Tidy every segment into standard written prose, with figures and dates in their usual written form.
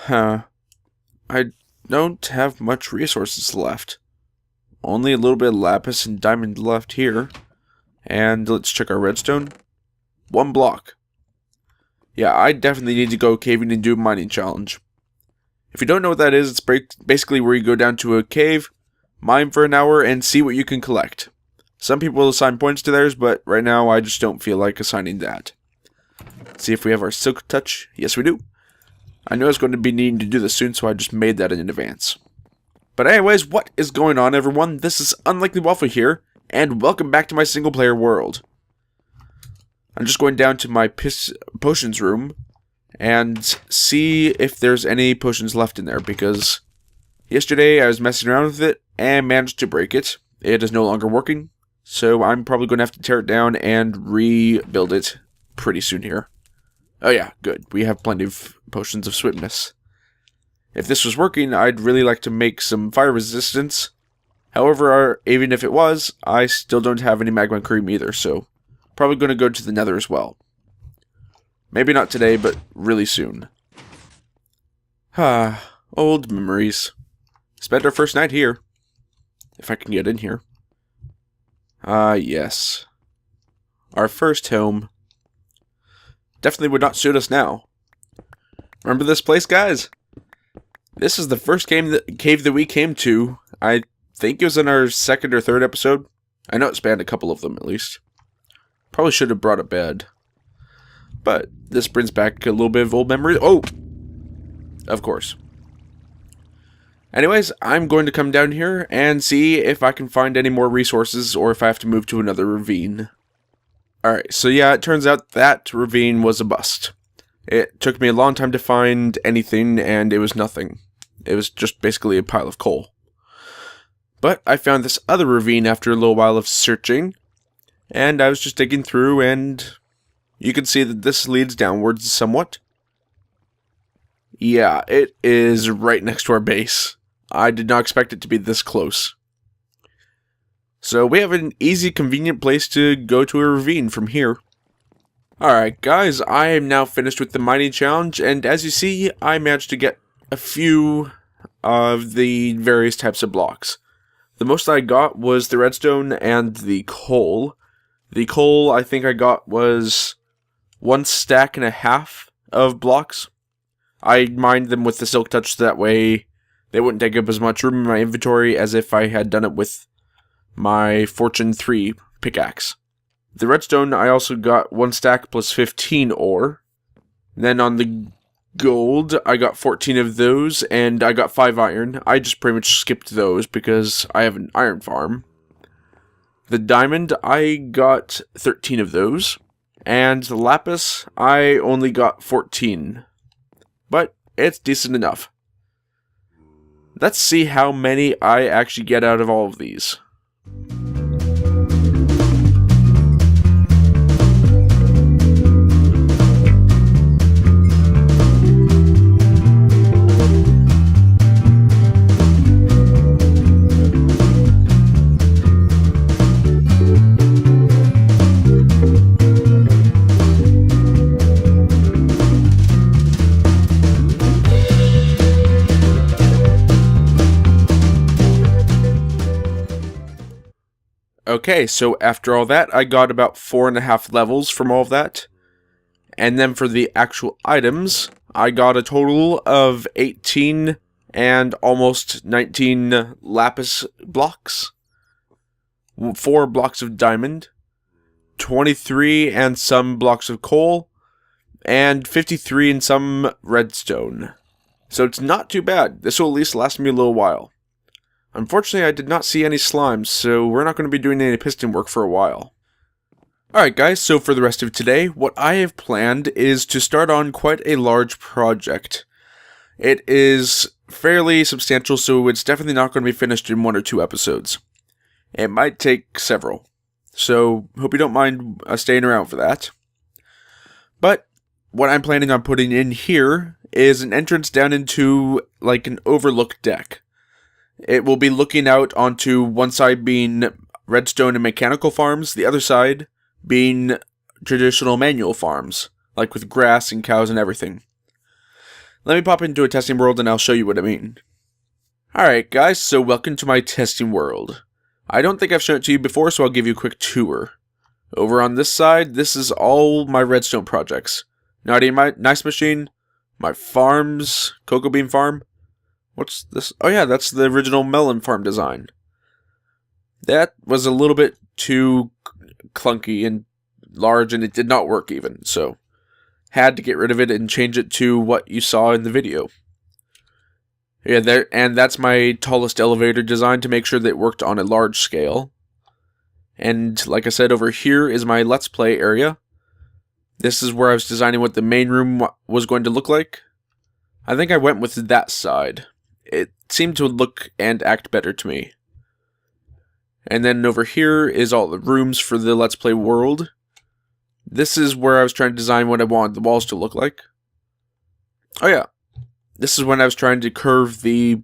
I don't have much resources left. Only a little bit of lapis and diamond left here. And let's check our redstone. 1 block. Yeah, I definitely need to go caving and do a mining challenge. If you don't know what that is, it's basically where you go down to a cave, mine for an hour, and see what you can collect. Some people will assign points to theirs, but right now I just don't feel like assigning that. Let's see if we have our silk touch. Yes, we do. I knew I was going to be needing to do this soon, so I just made that in advance. But anyways, what is going on, everyone? This is Unlikely Waffle here, and welcome back to my single-player world. I'm just going down to my potions room and see if there's any potions left in there, because yesterday I was messing around with it and managed to break it. It is no longer working, so I'm probably going to have to tear it down and rebuild it pretty soon here. Oh yeah, good. We have plenty of potions of swiftness. If this was working, I'd really like to make some fire resistance. However, even if it was, I still don't have any magma cream either, so probably going to go to the nether as well. Maybe not today, but really soon. Old memories. Spent our first night here. If I can get in here. Yes. Our first home. Definitely would not suit us now. Remember this place, guys? This is the first cave that we came to. I think it was in our second or third episode. I know it spanned a couple of them, at least. Probably should have brought a bed. But this brings back a little bit of old memories. Oh! Of course. Anyways, I'm going to come down here and see if I can find any more resources or if I have to move to another ravine. Alright, so yeah, it turns out that ravine was a bust. It took me a long time to find anything, and it was nothing. It was just basically a pile of coal. But I found this other ravine after a little while of searching, and I was just digging through, and you can see that this leads downwards somewhat. Yeah, it is right next to our base. I did not expect it to be this close. So we have an easy, convenient place to go to a ravine from here. Alright guys, I am now finished with the mining challenge, and as you see, I managed to get a few of the various types of blocks. The most I got was the redstone and the coal. The coal I think I got was 1.5 stacks of blocks. I mined them with the silk touch so that way they wouldn't take up as much room in my inventory as if I had done it with my Fortune 3 pickaxe. The redstone I also got 1 stack plus 15 ore. Then on the gold I got 14 of those, and I got 5 iron. I just pretty much skipped those because I have an iron farm. The diamond I got 13 of those, and the lapis I only got 14. But it's decent enough. Let's see how many I actually get out of all of these. Okay, so after all that, I got about 4.5 levels from all of that. And then for the actual items, I got a total of 18 and almost 19 lapis blocks, 4 blocks of diamond, 23 and some blocks of coal, and 53 and some redstone. So it's not too bad. This will at least last me a little while. Unfortunately, I did not see any slimes, so we're not going to be doing any piston work for a while. Alright guys, so for the rest of today, what I have planned is to start on quite a large project. It is fairly substantial, so it's definitely not going to be finished in 1 or 2 episodes. It might take several, so hope you don't mind staying around for that. But what I'm planning on putting in here is an entrance down into like an overlook deck. It will be looking out onto one side being redstone and mechanical farms, the other side being traditional manual farms, like with grass and cows and everything. Let me pop into a testing world and I'll show you what I mean. Alright guys, so welcome to my testing world. I don't think I've shown it to you before, so I'll give you a quick tour. Over on this side, this is all my redstone projects. Naughty Nice Machine, my farms, cocoa bean farm. What's this? Oh yeah, that's the original melon farm design. That was a little bit too clunky and large, and it did not work even, so had to get rid of it and change it to what you saw in the video. Yeah, and that's my tallest elevator design to make sure that it worked on a large scale. And like I said, over here is my Let's Play area. This is where I was designing what the main room was going to look like. I think I went with that side. It seemed to look and act better to me. And then over here is all the rooms for the Let's Play world. This is where I was trying to design what I wanted the walls to look like. Oh yeah. This is when I was trying to curve the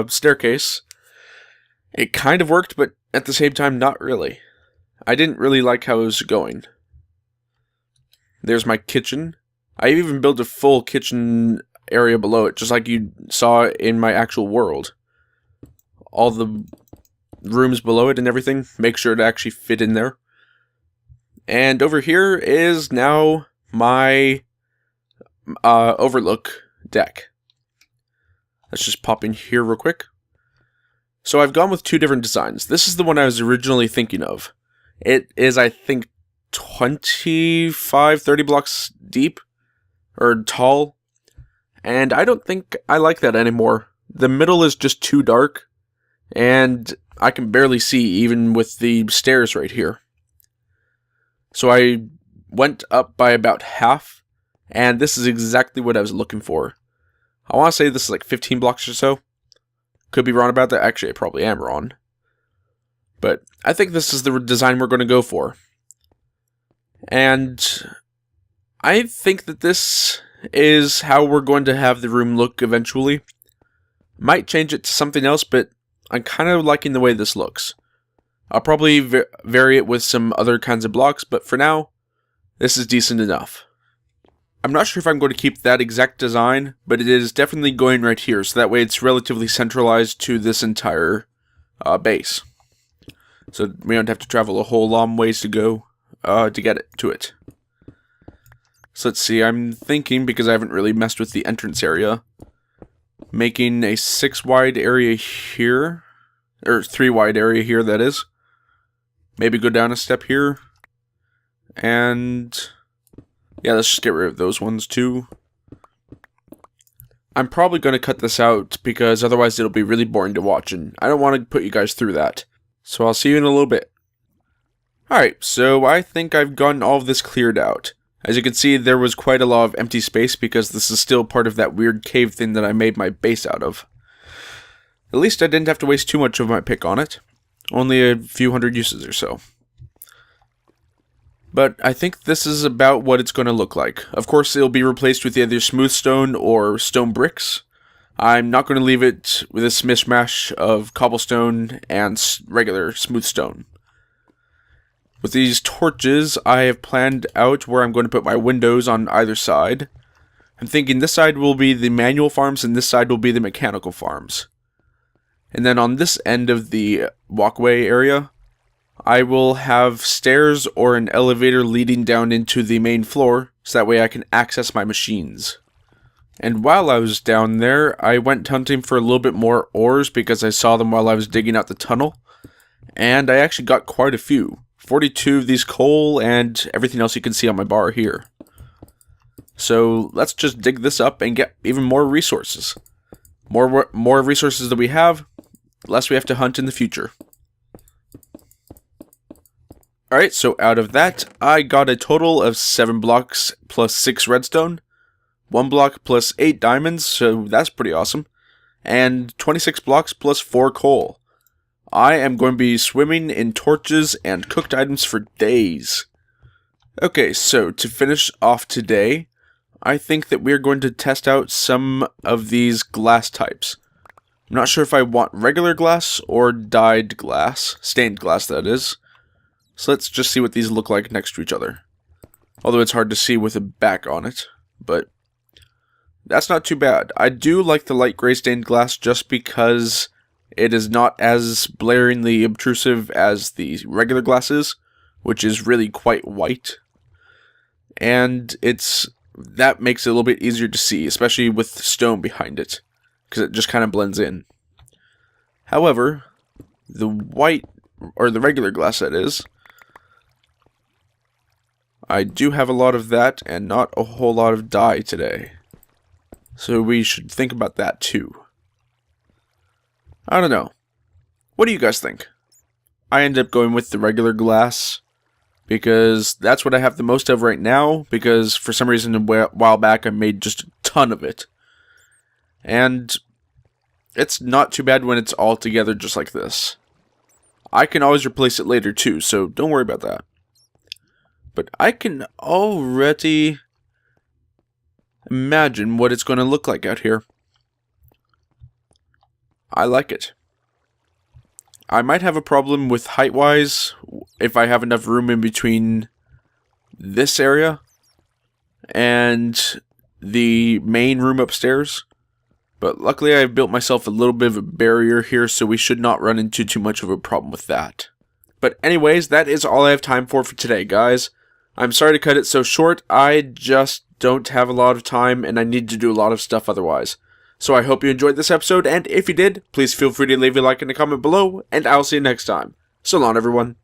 staircase. It kind of worked, but at the same time, not really. I didn't really like how it was going. There's my kitchen. I even built a full kitchen area below it, just like you saw in my actual world. All the rooms below it and everything, make sure to actually fit in there. And over here is now my overlook deck. Let's just pop in here real quick. So I've gone with two different designs. This is the one I was originally thinking of. It is, I think, 25, 30 blocks deep, or tall, and I don't think I like that anymore. The middle is just too dark, and I can barely see even with the stairs right here. So I went up by about half, and this is exactly what I was looking for. I want to say this is like 15 blocks or so. Could be wrong about that. Actually, I probably am wrong. But I think this is the design we're going to go for. And I think that this is how we're going to have the room look eventually. Might change it to something else, but I'm kind of liking the way this looks. I'll probably vary it with some other kinds of blocks, but for now, this is decent enough. I'm not sure if I'm going to keep that exact design, but it is definitely going right here, so that way it's relatively centralized to this entire base. So we don't have to travel a whole long ways to go to get it to it. So let's see, I'm thinking, because I haven't really messed with the entrance area, making a 6 wide area here, or 3 wide area here, that is. Maybe go down a step here, and yeah, let's just get rid of those ones too. I'm probably going to cut this out because otherwise it'll be really boring to watch, and I don't want to put you guys through that. So I'll see you in a little bit. Alright, so I think I've gotten all of this cleared out. As you can see, there was quite a lot of empty space because this is still part of that weird cave thing that I made my base out of. At least I didn't have to waste too much of my pick on it. Only a few hundred uses or so. But I think this is about what it's going to look like. Of course, it'll be replaced with either smooth stone or stone bricks. I'm not going to leave it with a mishmash of cobblestone and regular smooth stone. With these torches, I have planned out where I'm going to put my windows on either side. I'm thinking this side will be the manual farms and this side will be the mechanical farms. And then on this end of the walkway area, I will have stairs or an elevator leading down into the main floor, so that way I can access my machines. And while I was down there, I went hunting for a little bit more ores because I saw them while I was digging out the tunnel. And I actually got quite a few. 42 of these coal and everything else you can see on my bar here. So let's just dig this up and get even more resources. More resources that we have, less we have to hunt in the future. Alright, so out of that, I got a total of 7 blocks plus 6 redstone, 1 block plus 8 diamonds, so that's pretty awesome, and 26 blocks plus 4 coal. I am going to be swimming in torches and cooked items for days. Okay, so to finish off today, I think that we're going to test out some of these glass types. I'm not sure if I want regular glass or dyed glass, stained glass that is. So let's just see what these look like next to each other. Although it's hard to see with a back on it, but That's not too bad. I do like the light gray stained glass just because it is not as blaringly obtrusive as the regular glass is, which is really quite white. And that makes it a little bit easier to see, especially with stone behind it, because it just kind of blends in. However, the white, or the regular glass that is, I do have a lot of that and not a whole lot of dye today. So we should think about that too. I don't know. What do you guys think? I ended up going with the regular glass because that's what I have the most of right now, because for some reason a while back I made just a ton of it. And it's not too bad when it's all together just like this. I can always replace it later too, so don't worry about that. But I can already imagine what it's going to look like out here. I like it. I might have a problem with height-wise if I have enough room in between this area and the main room upstairs. But luckily I've built myself a little bit of a barrier here, so we should not run into too much of a problem with that. But anyways, that is all I have time for today, guys. I'm sorry to cut it so short. I just don't have a lot of time and I need to do a lot of stuff otherwise. So I hope you enjoyed this episode, and if you did, please feel free to leave a like and a comment below, and I'll see you next time. So long, everyone.